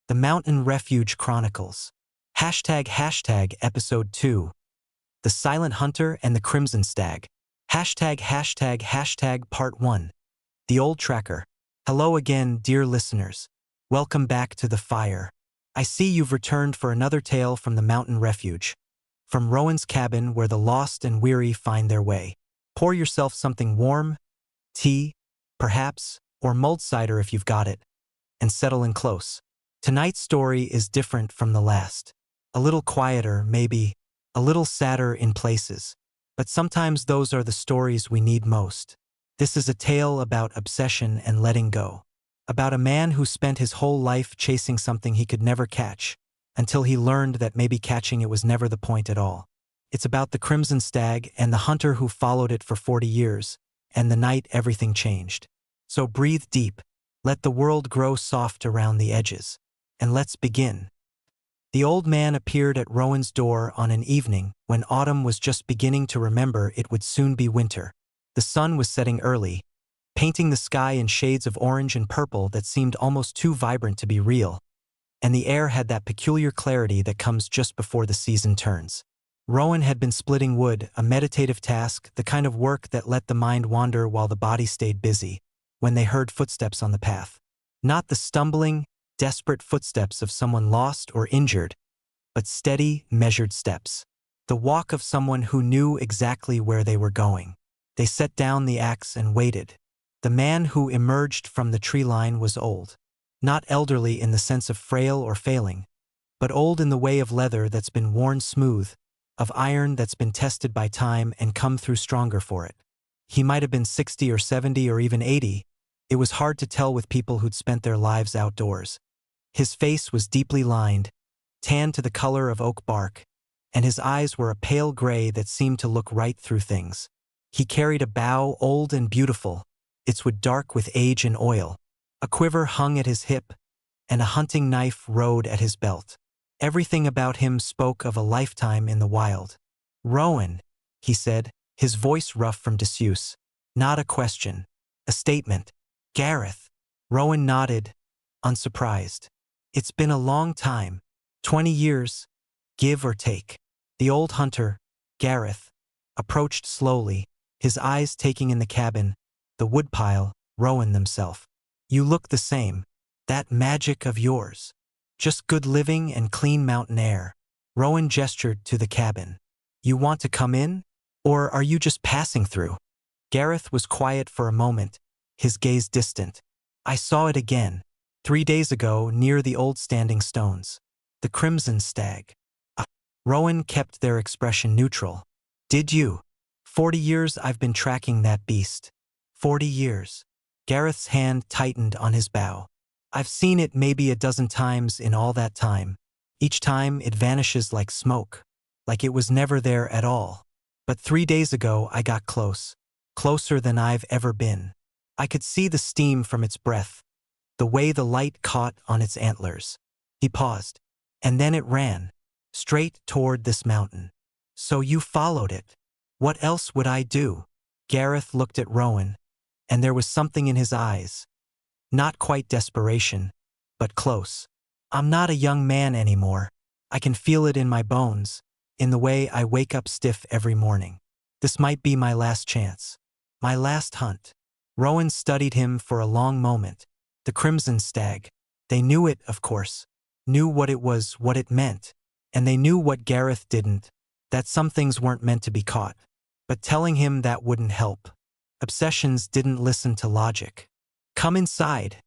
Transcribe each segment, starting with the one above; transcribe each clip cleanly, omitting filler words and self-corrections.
The Mountain Refuge Chronicles. Hashtag Episode 2. The Silent Hunter and the Crimson Stag. Hashtag Part 1. The Old Tracker. Hello again, dear listeners. Welcome back to the fire. I see you've returned for another tale from the Mountain Refuge. From Rowan's cabin where the lost and weary find their way. Pour yourself something warm, tea, perhaps, or mulled cider if you've got it, and settle in close. Tonight's story is different from the last. A little quieter, maybe, a little sadder in places. But sometimes those are the stories we need most. This is a tale about obsession and letting go. About a man who spent his whole life chasing something he could never catch, until he learned that maybe catching it was never the point at all. It's about the Crimson Stag and the hunter who followed it for 40 years, and the night everything changed. So breathe deep, let the world grow soft around the edges. And let's begin. The old man appeared at Rowan's door on an evening when autumn was just beginning to remember it would soon be winter. The sun was setting early, painting the sky in shades of orange and purple that seemed almost too vibrant to be real, and the air had that peculiar clarity that comes just before the season turns. Rowan had been splitting wood, a meditative task, the kind of work that let the mind wander while the body stayed busy, when they heard footsteps on the path. Not the stumbling, desperate footsteps of someone lost or injured, but steady, measured steps. The walk of someone who knew exactly where they were going. They set down the axe and waited. The man who emerged from the tree line was old. Not elderly in the sense of frail or failing, but old in the way of leather that's been worn smooth, of iron that's been tested by time and come through stronger for it. He might have been 60 or 70 or even 80. It was hard to tell with people who'd spent their lives outdoors. His face was deeply lined, tanned to the color of oak bark, and his eyes were a pale gray that seemed to look right through things. He carried a bow old and beautiful, its wood dark with age and oil. A quiver hung at his hip, and a hunting knife rode at his belt. Everything about him spoke of a lifetime in the wild. "Rowan," he said, his voice rough from disuse. Not a question, a statement. "Gareth." Rowan nodded, unsurprised. "It's been a long time, 20 years, give or take." The old hunter, Gareth, approached slowly, his eyes taking in the cabin, the woodpile, Rowan themselves. "You look the same. That magic of yours. Just good living and clean mountain air." Rowan gestured to the cabin. "You want to come in? Or are you just passing through?" Gareth was quiet for a moment, his gaze distant. "I saw it again. 3 days ago, near the old standing stones. The Crimson Stag." Rowan kept their expression neutral. "Did you? 40 years I've been tracking that beast. 40 years. Gareth's hand tightened on his bow. "I've seen it maybe a dozen times in all that time. Each time it vanishes like smoke, like it was never there at all. But 3 days ago I got close, closer than I've ever been. I could see the steam from its breath, the way the light caught on its antlers." He paused, and then it ran, straight toward this mountain. "So you followed it. What else would I do?" Gareth looked at Rowan, and there was something in his eyes. Not quite desperation, but close. "I'm not a young man anymore. I can feel it in my bones, in the way I wake up stiff every morning. This might be my last chance. My last hunt." Rowan studied him for a long moment. The Crimson Stag. They knew it, of course. Knew what it was, what it meant. And they knew what Gareth didn't, that some things weren't meant to be caught. But telling him that wouldn't help. Obsessions didn't listen to logic. "Come inside,"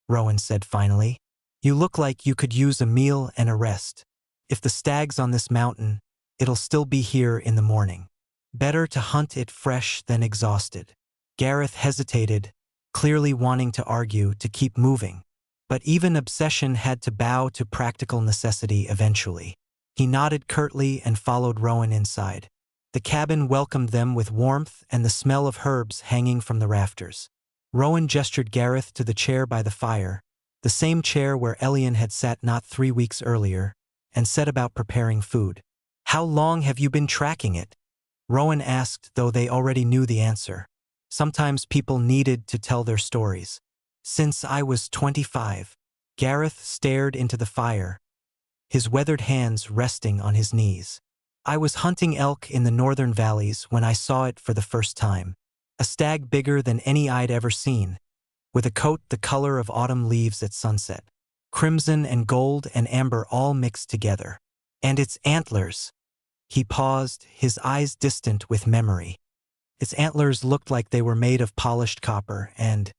Rowan said finally. "You look like you could use a meal and a rest. If the stag's on this mountain, it'll still be here in the morning. Better to hunt it fresh than exhausted." Gareth hesitated, clearly wanting to argue, to keep moving. But even obsession had to bow to practical necessity eventually. He nodded curtly and followed Rowan inside. The cabin welcomed them with warmth and the smell of herbs hanging from the rafters. Rowan gestured Gareth to the chair by the fire, the same chair where Elian had sat not 3 weeks earlier, and set about preparing food. "How long have you been tracking it?" Rowan asked, though they already knew the answer. Sometimes people needed to tell their stories. "Since I was 25. Gareth stared into the fire, his weathered hands resting on his knees. I was hunting elk in the northern valleys when I saw it for the first time. A stag bigger than any I'd ever seen, with a coat the color of autumn leaves at sunset. Crimson and gold and amber all mixed together. And its antlers. He paused, his eyes distant with memory. Its antlers looked like they were made of polished copper, and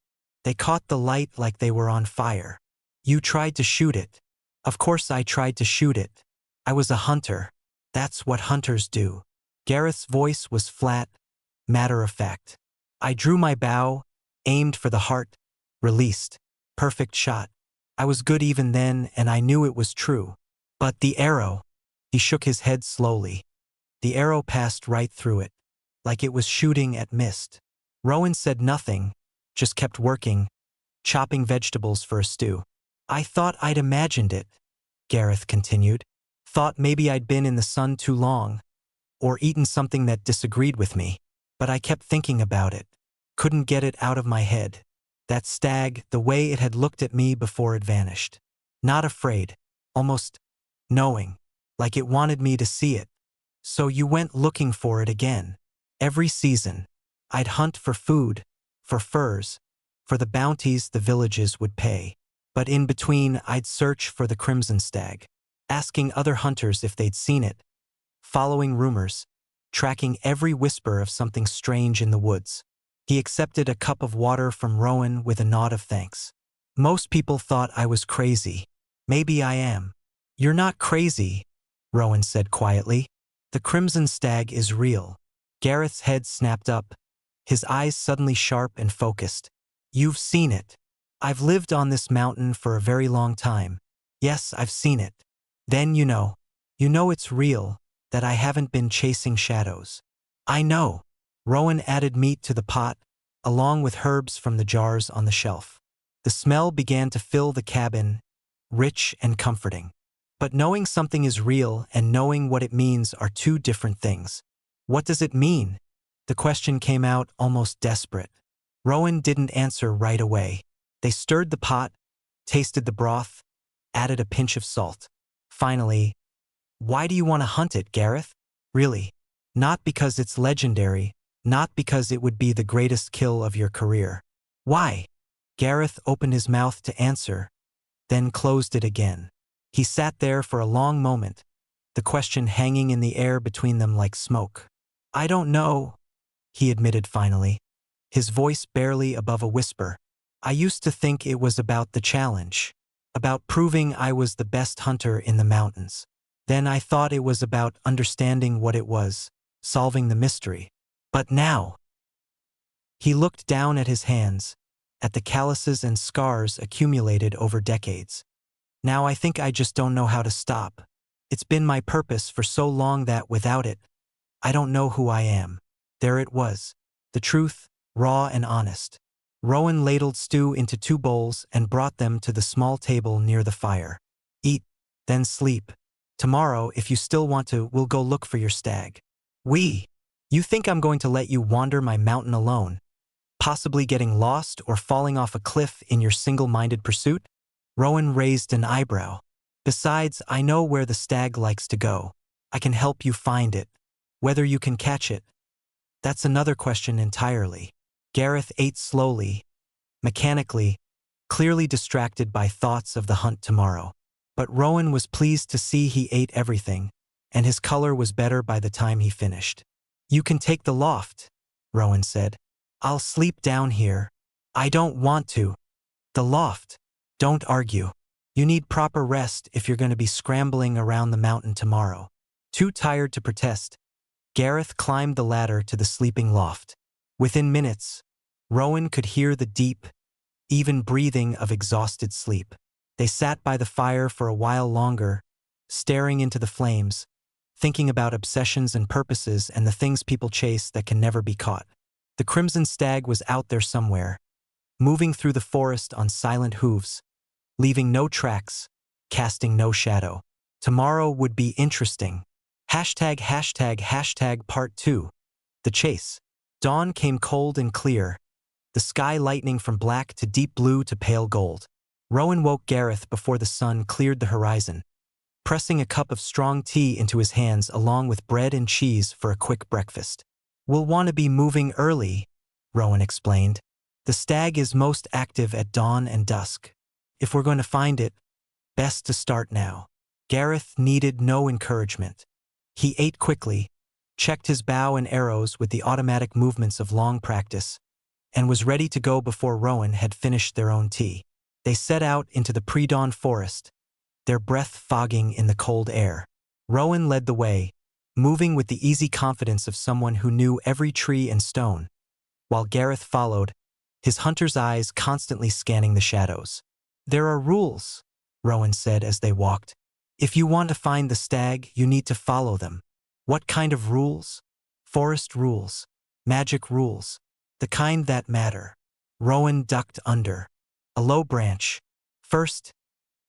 they caught the light like they were on fire. You tried to shoot it. Of course I tried to shoot it. I was a hunter. That's what hunters do. Gareth's voice was flat, matter of fact. I drew my bow, aimed for the heart, released. Perfect shot. I was good even then, and I knew it was true. But the arrow. He shook his head slowly. The arrow passed right through it, like it was shooting at mist. Rowan said nothing, just kept working, chopping vegetables for a stew. I thought I'd imagined it, Gareth continued. Thought maybe I'd been in the sun too long, or eaten something that disagreed with me. But I kept thinking about it. Couldn't get it out of my head. That stag, the way it had looked at me before it vanished. Not afraid, almost knowing, like it wanted me to see it. So you went looking for it again. Every season, I'd hunt for food, for furs, for the bounties the villages would pay. But in between, I'd search for the crimson stag, asking other hunters if they'd seen it, following rumors, tracking every whisper of something strange in the woods. He accepted a cup of water from Rowan with a nod of thanks. Most people thought I was crazy. Maybe I am. You're not crazy, Rowan said quietly. The crimson stag is real. Gareth's head snapped up, his eyes suddenly sharp and focused. You've seen it. I've lived on this mountain for a very long time. Yes, I've seen it. Then you know it's real, that I haven't been chasing shadows. I know. Rowan added meat to the pot, along with herbs from the jars on the shelf. The smell began to fill the cabin, rich and comforting. But knowing something is real and knowing what it means are two different things. What does it mean? The question came out almost desperate. Rowan didn't answer right away. They stirred the pot, tasted the broth, added a pinch of salt. Finally, why do you want to hunt it, Gareth? Really? Not because it's legendary, not because it would be the greatest kill of your career. Why? Gareth opened his mouth to answer, then closed it again. He sat there for a long moment, the question hanging in the air between them like smoke. I don't know, he admitted finally, his voice barely above a whisper. I used to think it was about the challenge, about proving I was the best hunter in the mountains. Then I thought it was about understanding what it was, solving the mystery. But now, he looked down at his hands, at the calluses and scars accumulated over decades. Now I think I just don't know how to stop. It's been my purpose for so long that without it, I don't know who I am. There it was, the truth, raw and honest. Rowan ladled stew into 2 bowls and brought them to the small table near the fire. Eat, then sleep. Tomorrow, if you still want to, we'll go look for your stag. You think I'm going to let you wander my mountain alone, possibly getting lost or falling off a cliff in your single-minded pursuit? Rowan raised an eyebrow. Besides, I know where the stag likes to go. I can help you find it. Whether you can catch it, that's another question entirely. Gareth ate slowly, mechanically, clearly distracted by thoughts of the hunt tomorrow. But Rowan was pleased to see he ate everything, and his color was better by the time he finished. You can take the loft, Rowan said. I'll sleep down here. I don't want to. The loft. Don't argue. You need proper rest if you're going to be scrambling around the mountain tomorrow. Too tired to protest, Gareth climbed the ladder to the sleeping loft. Within minutes, Rowan could hear the deep, even breathing of exhausted sleep. They sat by the fire for a while longer, staring into the flames, thinking about obsessions and purposes and the things people chase that can never be caught. The crimson stag was out there somewhere, moving through the forest on silent hooves, leaving no tracks, casting no shadow. Tomorrow would be interesting. #### Part 2. The Chase. Dawn came cold and clear, the sky lightening from black to deep blue to pale gold. Rowan woke Gareth before the sun cleared the horizon, pressing a cup of strong tea into his hands along with bread and cheese for a quick breakfast. "We'll want to be moving early," Rowan explained. "The stag is most active at dawn and dusk. If we're going to find it, best to start now." Gareth needed no encouragement. He ate quickly, checked his bow and arrows with the automatic movements of long practice, and was ready to go before Rowan had finished their own tea. They set out into the pre-dawn forest, their breath fogging in the cold air. Rowan led the way, moving with the easy confidence of someone who knew every tree and stone, while Gareth followed, his hunter's eyes constantly scanning the shadows. "There are rules," Rowan said as they walked. "If you want to find the stag, you need to follow them." "What kind of rules?" "Forest rules. Magic rules. The kind that matter." Rowan ducked under a low branch. "First,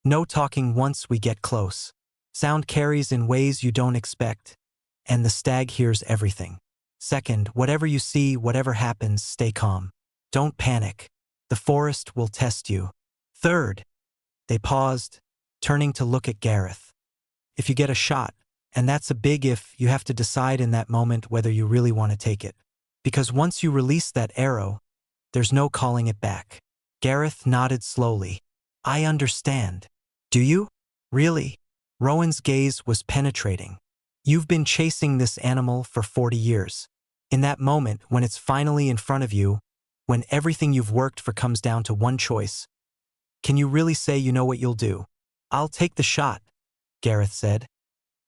no talking once we get close. Sound carries in ways you don't expect, and the stag hears everything. Second, whatever you see, whatever happens, stay calm. Don't panic. The forest will test you. Third," they paused, turning to look at Gareth. "If you get a shot, and that's a big if, you have to decide in that moment whether you really want to take it. Because once you release that arrow, there's no calling it back." Gareth nodded slowly. "I understand." "Do you? Really?" Rowan's gaze was penetrating. "You've been chasing this animal for 40 years. In that moment, when it's finally in front of you, when everything you've worked for comes down to one choice, can you really say you know what you'll do?" "I'll take the shot," Gareth said.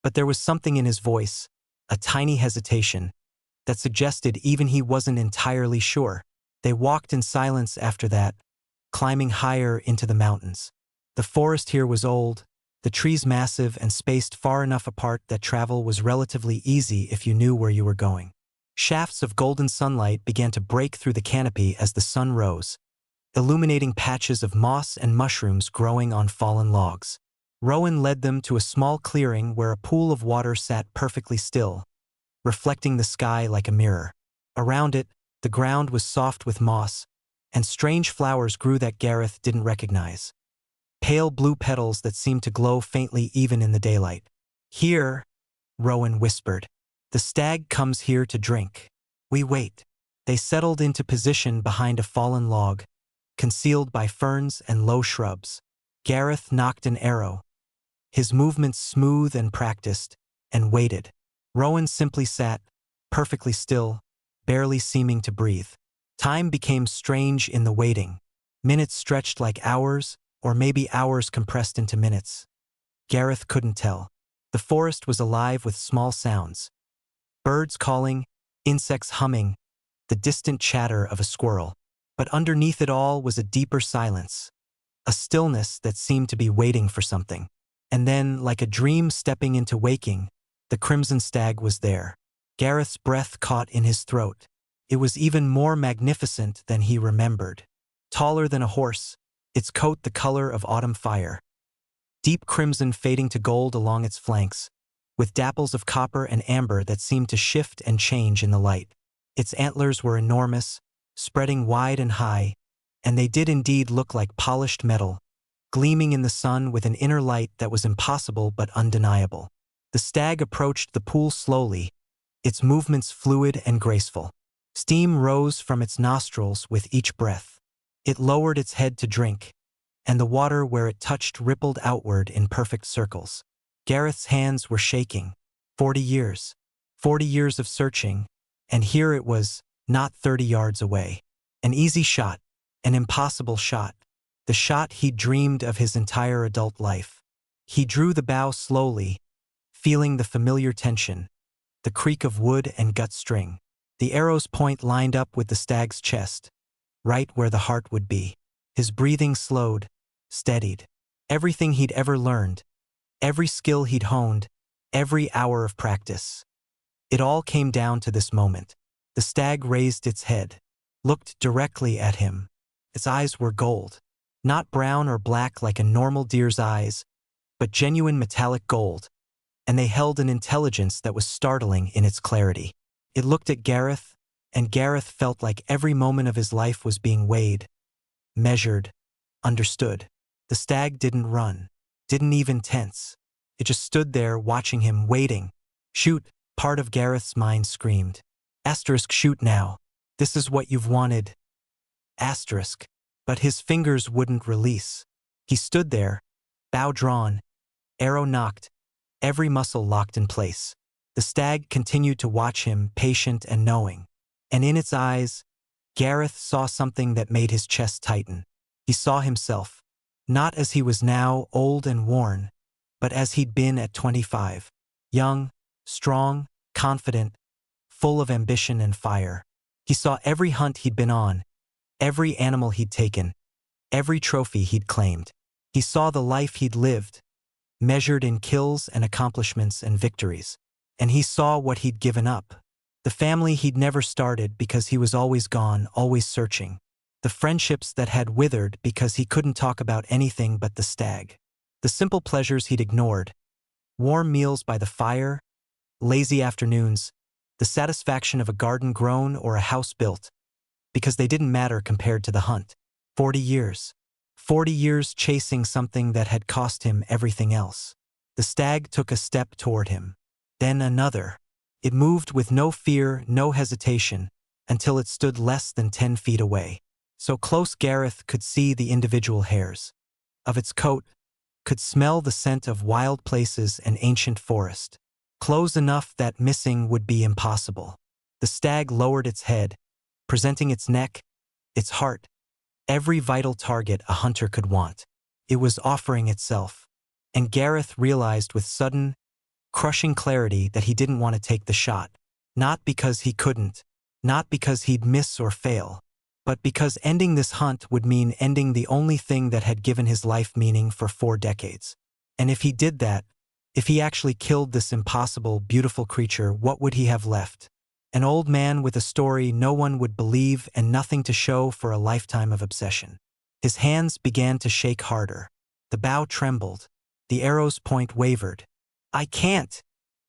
But there was something in his voice, a tiny hesitation, that suggested even he wasn't entirely sure. They walked in silence after that, climbing higher into the mountains. The forest here was old, the trees massive and spaced far enough apart that travel was relatively easy if you knew where you were going. Shafts of golden sunlight began to break through the canopy as the sun rose, illuminating patches of moss and mushrooms growing on fallen logs. Rowan led them to a small clearing where a pool of water sat perfectly still, reflecting the sky like a mirror. Around it, the ground was soft with moss, and strange flowers grew that Gareth didn't recognize. Pale blue petals that seemed to glow faintly even in the daylight. "Here," Rowan whispered. "The stag comes here to drink. We wait." They settled into position behind a fallen log, concealed by ferns and low shrubs. Gareth knocked an arrow, his movements smooth and practiced, and waited. Rowan simply sat, perfectly still, barely seeming to breathe. Time became strange in the waiting. Minutes stretched like hours, or maybe hours compressed into minutes. Gareth couldn't tell. The forest was alive with small sounds. Birds calling, insects humming, the distant chatter of a squirrel. But underneath it all was a deeper silence, a stillness that seemed to be waiting for something. And then, like a dream stepping into waking, the crimson stag was there. Gareth's breath caught in his throat. It was even more magnificent than he remembered. Taller than a horse, its coat the color of autumn fire. Deep crimson fading to gold along its flanks, with dapples of copper and amber that seemed to shift and change in the light. Its antlers were enormous, spreading wide and high, and they did indeed look like polished metal, gleaming in the sun with an inner light that was impossible but undeniable. The stag approached the pool slowly, its movements fluid and graceful. Steam rose from its nostrils with each breath. It lowered its head to drink, and the water where it touched rippled outward in perfect circles. Gareth's hands were shaking. 40 years. 40 years of searching, and here it was, not 30 yards away. An easy shot, an impossible shot. The shot he'd dreamed of his entire adult life. He drew the bow slowly, feeling the familiar tension, the creak of wood and gut string. The arrow's point lined up with the stag's chest, right where the heart would be. His breathing slowed, steadied. Everything he'd ever learned, every skill he'd honed, every hour of practice. It all came down to this moment. The stag raised its head, looked directly at him. Its eyes were gold. Not brown or black like a normal deer's eyes, but genuine metallic gold, and they held an intelligence that was startling in its clarity. It looked at Gareth, and Gareth felt like every moment of his life was being weighed, measured, understood. The stag didn't run, didn't even tense. It just stood there watching him, waiting. Shoot, part of Gareth's mind screamed. Asterisk, shoot now. This is what you've wanted. Asterisk. But his fingers wouldn't release. He stood there, bow drawn, arrow knocked, every muscle locked in place. The stag continued to watch him, patient and knowing. And in its eyes, Gareth saw something that made his chest tighten. He saw himself, not as he was now, old and worn, but as he'd been at 25. Young, strong, confident, full of ambition and fire. He saw every hunt he'd been on, every animal he'd taken, every trophy he'd claimed. He saw the life he'd lived, measured in kills and accomplishments and victories. And he saw what he'd given up. The family he'd never started because he was always gone, always searching. The friendships that had withered because he couldn't talk about anything but the stag. The simple pleasures he'd ignored. Warm meals by the fire, lazy afternoons, the satisfaction of a garden grown or a house built, because they didn't matter compared to the hunt. 40 years. 40 years chasing something that had cost him everything else. The stag took a step toward him. Then another. It moved with no fear, no hesitation, until it stood less than 10 feet away. So close Gareth could see the individual hairs of its coat, could smell the scent of wild places and ancient forest. Close enough that missing would be impossible. The stag lowered its head, presenting its neck, its heart, every vital target a hunter could want. It was offering itself. And Gareth realized with sudden, crushing clarity that he didn't want to take the shot. Not because he couldn't, not because he'd miss or fail, but because ending this hunt would mean ending the only thing that had given his life meaning for 4 decades. And if he did that, if he actually killed this impossible, beautiful creature, what would he have left? An old man with a story no one would believe and nothing to show for a lifetime of obsession. His hands began to shake harder. The bow trembled. The arrow's point wavered. "I can't,"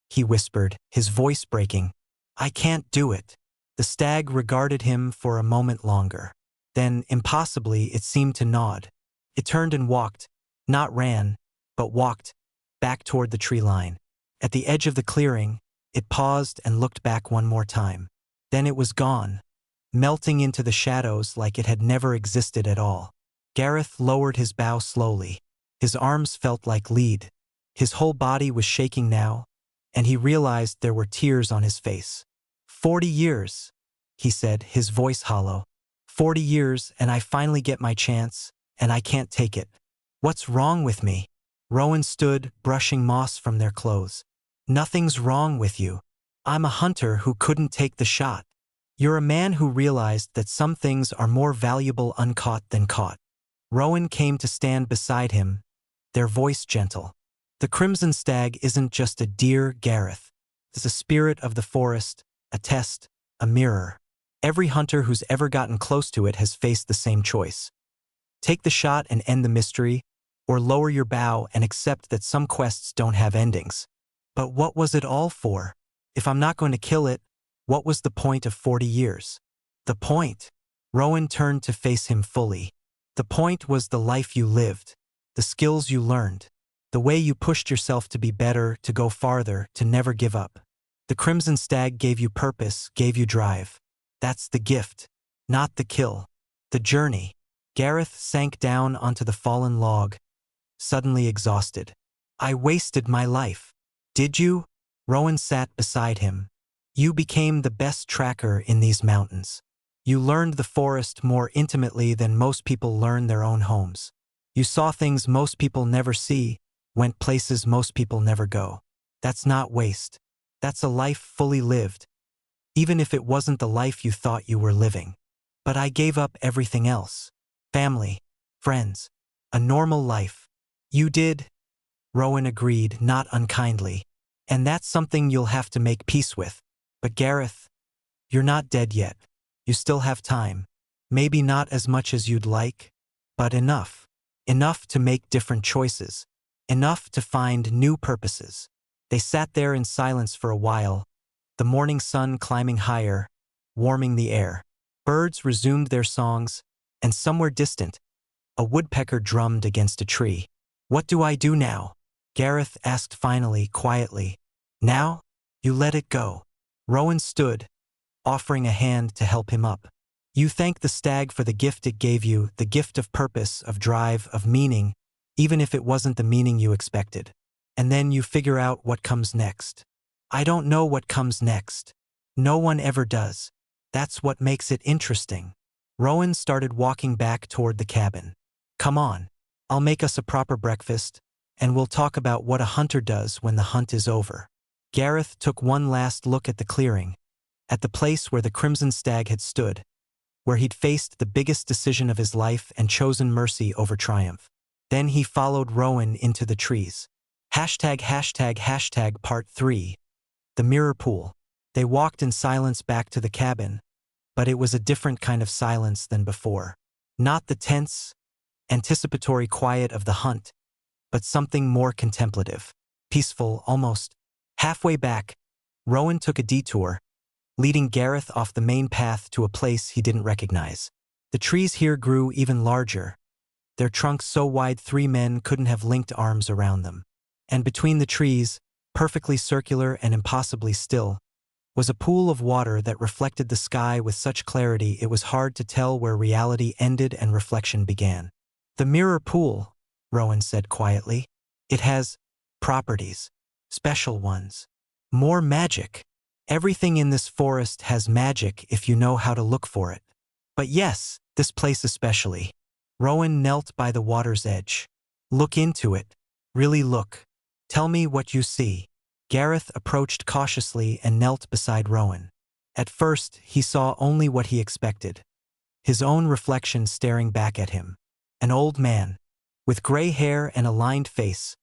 he whispered, his voice breaking. "I can't do it." The stag regarded him for a moment longer. Then, impossibly, it seemed to nod. It turned and walked, not ran, but walked, back toward the tree line. At the edge of the clearing, it paused and looked back one more time. Then it was gone, melting into the shadows like it had never existed at all. Gareth lowered his bow slowly. His arms felt like lead. His whole body was shaking now, and he realized there were tears on his face. 40 years, he said, his voice hollow. 40 years, and I finally get my chance, and I can't take it. What's wrong with me? Rowan stood, brushing moss from their clothes. Nothing's wrong with you. I'm a hunter who couldn't take the shot. You're a man who realized that some things are more valuable uncaught than caught. Rowan came to stand beside him, their voice gentle. The crimson stag isn't just a deer, Gareth. It's a spirit of the forest, a test, a mirror. Every hunter who's ever gotten close to it has faced the same choice. Take the shot and end the mystery, or lower your bow and accept that some quests don't have endings. But what was it all for? If I'm not going to kill it, what was the point of 40 years? The point? Rowan turned to face him fully. The point was the life you lived, the skills you learned, the way you pushed yourself to be better, to go farther, to never give up. The crimson stag gave you purpose, gave you drive. That's the gift, not the kill. The journey. Gareth sank down onto the fallen log, suddenly exhausted. I wasted my life. Did you? Rowan sat beside him. You became the best tracker in these mountains. You learned the forest more intimately than most people learn their own homes. You saw things most people never see, went places most people never go. That's not waste. That's a life fully lived, even if it wasn't the life you thought you were living. But I gave up everything else. Family, friends, a normal life. You did? Rowan agreed, not unkindly. And that's something you'll have to make peace with. But Gareth, you're not dead yet. You still have time. Maybe not as much as you'd like, but enough. Enough to make different choices. Enough to find new purposes. They sat there in silence for a while, the morning sun climbing higher, warming the air. Birds resumed their songs, and somewhere distant, A woodpecker drummed against a tree. "What do I do now?" Gareth asked finally, quietly. "Now? You let it go." Rowan stood, offering a hand to help him up. "You thank the stag for the gift it gave you, the gift of purpose, of drive, of meaning, even if it wasn't the meaning you expected. And then you figure out what comes next." "I don't know what comes next. No one ever does. That's what makes it interesting." Rowan started walking back toward the cabin. "Come on. I'll make us a proper breakfast, and we'll talk about what a hunter does when the hunt is over." Gareth took one last look at the clearing, at the place where the crimson stag had stood, where he'd faced the biggest decision of his life and chosen mercy over triumph. Then he followed Rowan into the trees. ##### Part 3. The Mirror Pool. They walked in silence back to the cabin, but it was a different kind of silence than before. Not the tense, anticipatory quiet of the hunt, but something more contemplative, peaceful almost. Halfway back, Rowan took a detour, leading Gareth off the main path to a place he didn't recognize. The trees here grew even larger, their trunks so wide 3 men couldn't have linked arms around them. And between the trees, perfectly circular and impossibly still, was a pool of water that reflected the sky with such clarity it was hard to tell where reality ended and reflection began. "The mirror pool," Rowan said quietly. "It has properties, special ones. More magic. Everything in this forest has magic if you know how to look for it. But yes, this place especially." Rowan knelt by the water's edge. "Look into it. Really look. Tell me what you see." Gareth approached cautiously and knelt beside Rowan. At first, he saw only what he expected. His own reflection staring back at him. An old man, with gray hair and a lined face,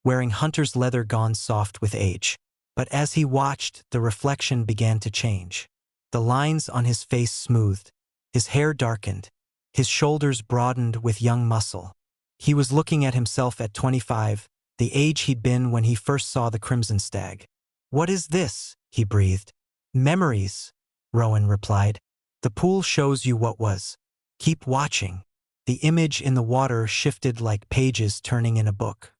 wearing hunter's leather gone soft with age. But as he watched, the reflection began to change. The lines on his face smoothed, his hair darkened, his shoulders broadened with young muscle. He was looking at himself at 25, the age he'd been when he first saw the crimson stag. "What is this?" he breathed. "Memories," Rowan replied. "The pool shows you what was. Keep watching." The image in the water shifted like pages turning in a book.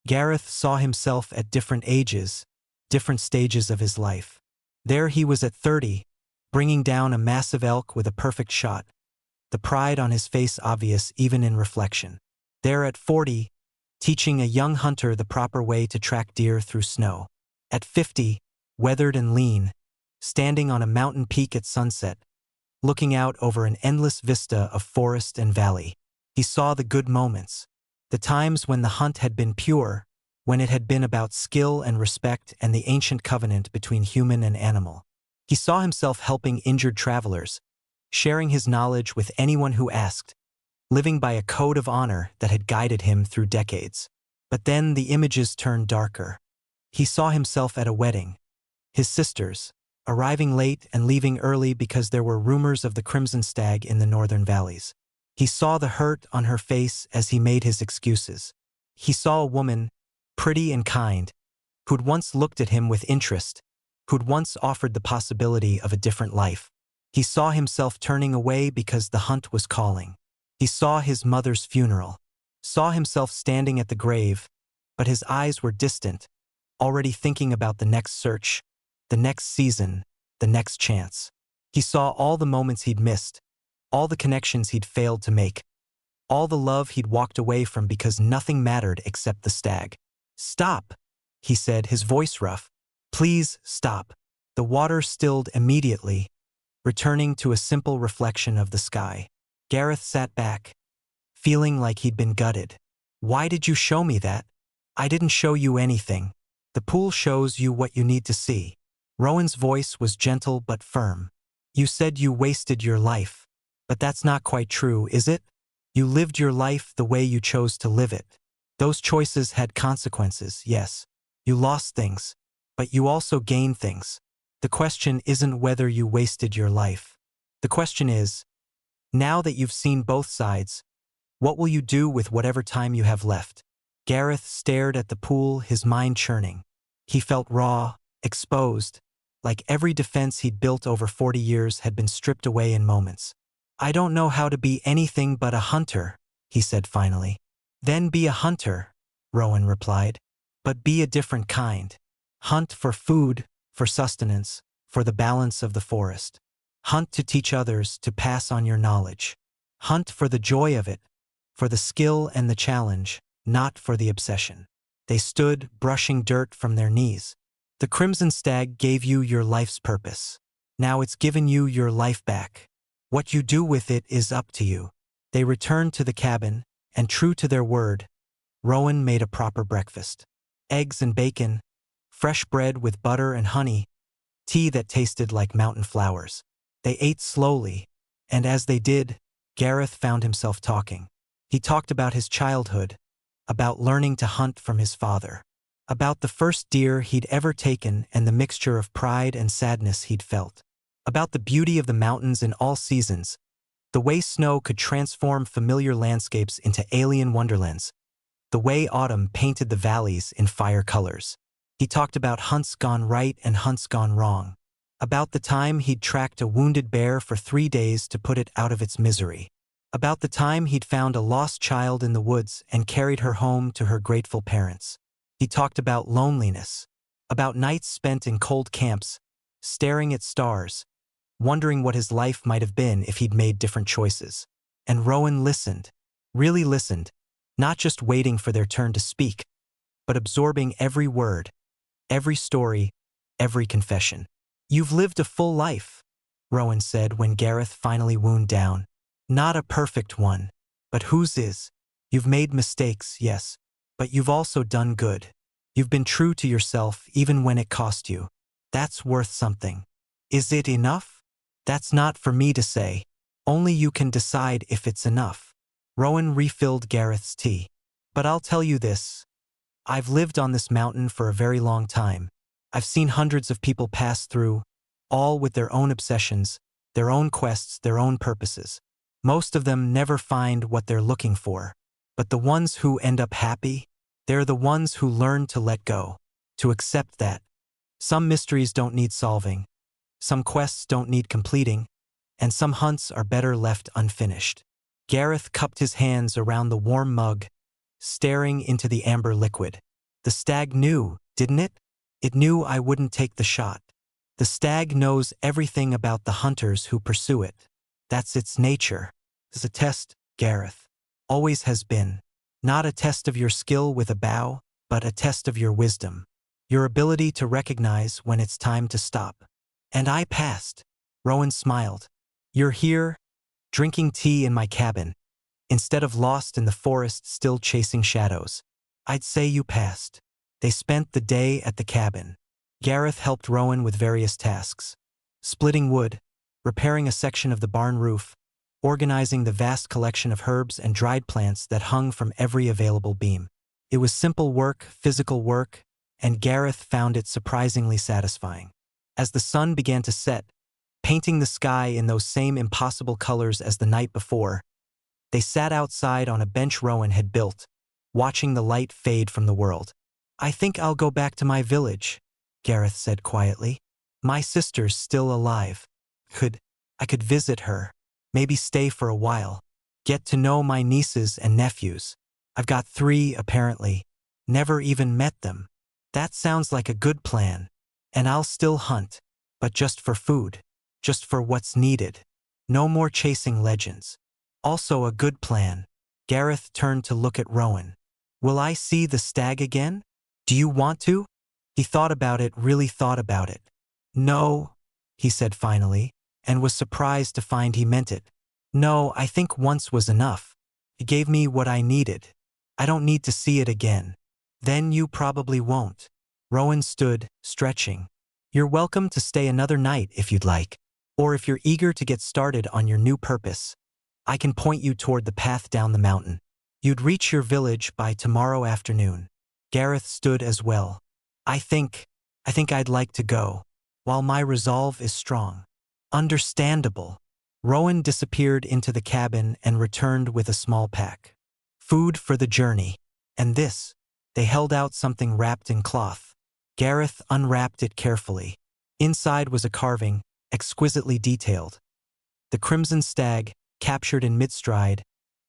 Gareth saw himself at different ages, different stages of his life. There he was at 30, bringing down a massive elk with a perfect shot, the pride on his face obvious even in reflection. There at 40, teaching a young hunter the proper way to track deer through snow. At 50, weathered and lean, standing on a mountain peak at sunset, looking out over an endless vista of forest and valley. He saw the good moments, the times when the hunt had been pure, when it had been about skill and respect and the ancient covenant between human and animal. He saw himself helping injured travelers, sharing his knowledge with anyone who asked, living by a code of honor that had guided him through decades. But then the images turned darker. He saw himself at a wedding, his sisters, arriving late and leaving early because there were rumors of the crimson stag in the northern valleys. He saw the hurt on her face as he made his excuses. He saw a woman, pretty and kind, who'd once looked at him with interest, who'd once offered the possibility of a different life. He saw himself turning away because the hunt was calling. He saw his mother's funeral, saw himself standing at the grave, but his eyes were distant, already thinking about the next search, the next season, the next chance. He saw all the moments he'd missed, all the connections he'd failed to make, all the love he'd walked away from because nothing mattered except the stag. "Stop," he said, his voice rough. "Please stop." The water stilled immediately, returning to a simple reflection of the sky. Gareth sat back, feeling like he'd been gutted. "Why did you show me that?" "I didn't show you anything. The pool shows you what you need to see." Rowan's voice was gentle but firm. "You said you wasted your life. But that's not quite true, is it? You lived your life the way you chose to live it. Those choices had consequences, yes. You lost things, but you also gained things. The question isn't whether you wasted your life. The question is, now that you've seen both sides, what will you do with whatever time you have left?" Gareth stared at the pool, his mind churning. He felt raw, exposed, like every defense he'd built over 40 years had been stripped away in moments. "I don't know how to be anything but a hunter," he said finally. Then be a hunter, Rowan replied. But be a different kind. Hunt for food, for sustenance, for the balance of the forest. Hunt to teach others, to pass on your knowledge. Hunt for the joy of it, for the skill and the challenge, not for the obsession. They stood, brushing dirt from their knees. The crimson stag gave you your life's purpose. Now it's given you your life back. What you do with it is up to you. They returned to the cabin, and true to their word, Rowan made a proper breakfast. Eggs and bacon, fresh bread with butter and honey, tea that tasted like mountain flowers. They ate slowly, and as they did, Gareth found himself talking. He talked about his childhood, about learning to hunt from his father, about the first deer he'd ever taken and the mixture of pride and sadness he'd felt, about the beauty of the mountains in all seasons, the way snow could transform familiar landscapes into alien wonderlands, the way autumn painted the valleys in fire colors. He talked about hunts gone right and hunts gone wrong, about the time he'd tracked a wounded bear for 3 days to put it out of its misery, about the time he'd found a lost child in the woods and carried her home to her grateful parents. He talked about loneliness, about nights spent in cold camps, staring at stars, wondering what his life might have been if he'd made different choices. And Rowan listened, really listened, not just waiting for their turn to speak, but absorbing every word, every story, every confession. You've lived a full life, Rowan said when Gareth finally wound down. Not a perfect one, but whose is? You've made mistakes, yes, but you've also done good. You've been true to yourself even when it cost you. That's worth something. Is it enough? That's not for me to say. Only you can decide if it's enough. Rowan refilled Gareth's tea. But I'll tell you this. I've lived on this mountain for a very long time. I've seen hundreds of people pass through, all with their own obsessions, their own quests, their own purposes. Most of them never find what they're looking for. But the ones who end up happy, they're the ones who learn to let go, to accept that. Some mysteries don't need solving, some quests don't need completing, and some hunts are better left unfinished. Gareth cupped his hands around the warm mug, staring into the amber liquid. The stag knew, didn't it? It knew I wouldn't take the shot. The stag knows everything about the hunters who pursue it. That's its nature. It's a test, Gareth. Always has been. Not a test of your skill with a bow, but a test of your wisdom. Your ability to recognize when it's time to stop. And I passed. Rowan smiled. You're here, drinking tea in my cabin, instead of lost in the forest still chasing shadows. I'd say you passed. They spent the day at the cabin. Gareth helped Rowan with various tasks. Splitting wood, repairing a section of the barn roof, organizing the vast collection of herbs and dried plants that hung from every available beam. It was simple work, physical work, and Gareth found it surprisingly satisfying. As the sun began to set, painting the sky in those same impossible colors as the night before, they sat outside on a bench Rowan had built, watching the light fade from the world. I think I'll go back to my village, Gareth said quietly. My sister's still alive. I could visit her, maybe stay for a while, get to know my nieces and nephews. I've got 3, apparently. Never even met them. That sounds like a good plan. And I'll still hunt, but just for food, just for what's needed. No more chasing legends. Also a good plan. Gareth turned to look at Rowan. Will I see the stag again? Do you want to? He thought about it, really thought about it. No, he said finally, and was surprised to find he meant it. No, I think once was enough. It gave me what I needed. I don't need to see it again. Then you probably won't. Rowan stood, stretching. You're welcome to stay another night if you'd like. Or if you're eager to get started on your new purpose, I can point you toward the path down the mountain. You'd reach your village by tomorrow afternoon. Gareth stood as well. I think I'd like to go, while my resolve is strong. Understandable. Rowan disappeared into the cabin and returned with a small pack. Food for the journey. And this. They held out something wrapped in cloth. Gareth unwrapped it carefully. Inside was a carving, exquisitely detailed. The crimson stag, captured in mid-stride,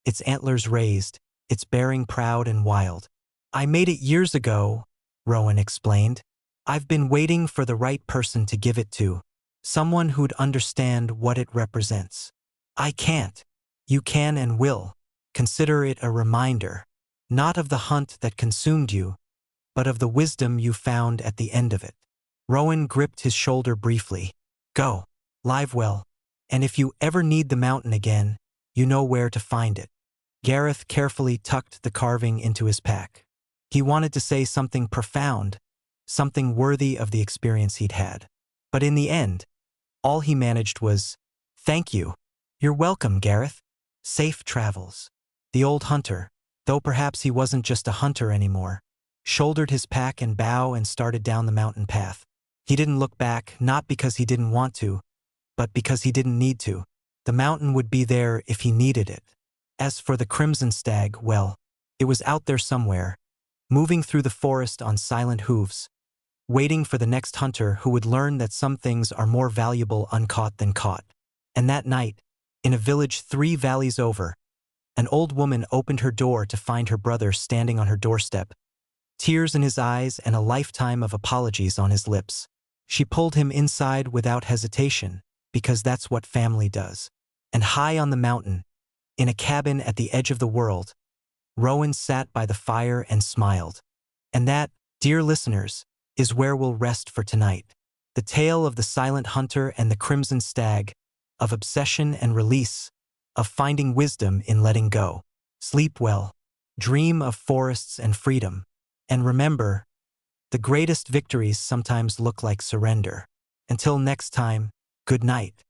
its antlers raised, its bearing proud and wild. "I made it years ago," Rowan explained. "I've been waiting for the right person to give it to, someone who'd understand what it represents. I can't. You can and will. Consider it a reminder, not of the hunt that consumed you, but of the wisdom you found at the end of it." Rowan gripped his shoulder briefly. "Go. Live well. And if you ever need the mountain again, you know where to find it." Gareth carefully tucked the carving into his pack. He wanted to say something profound, something worthy of the experience he'd had. But in the end, all he managed was, "Thank you. You're welcome, Gareth. Safe travels." The old hunter, though perhaps he wasn't just a hunter anymore, shouldered his pack and bow and started down the mountain path. He didn't look back, not because he didn't want to, but because he didn't need to. The mountain would be there if he needed it. As for the crimson stag, well, it was out there somewhere, moving through the forest on silent hooves, waiting for the next hunter who would learn that some things are more valuable uncaught than caught. And that night, in a village 3 valleys over, an old woman opened her door to find her brother standing on her doorstep, tears in his eyes and a lifetime of apologies on his lips. She pulled him inside without hesitation, because that's what family does. And high on the mountain, in a cabin at the edge of the world, Rowan sat by the fire and smiled. And that, dear listeners, is where we'll rest for tonight. The tale of the silent hunter and the crimson stag, of obsession and release, of finding wisdom in letting go. Sleep well. Dream of forests and freedom. And remember, the greatest victories sometimes look like surrender. Until next time, good night.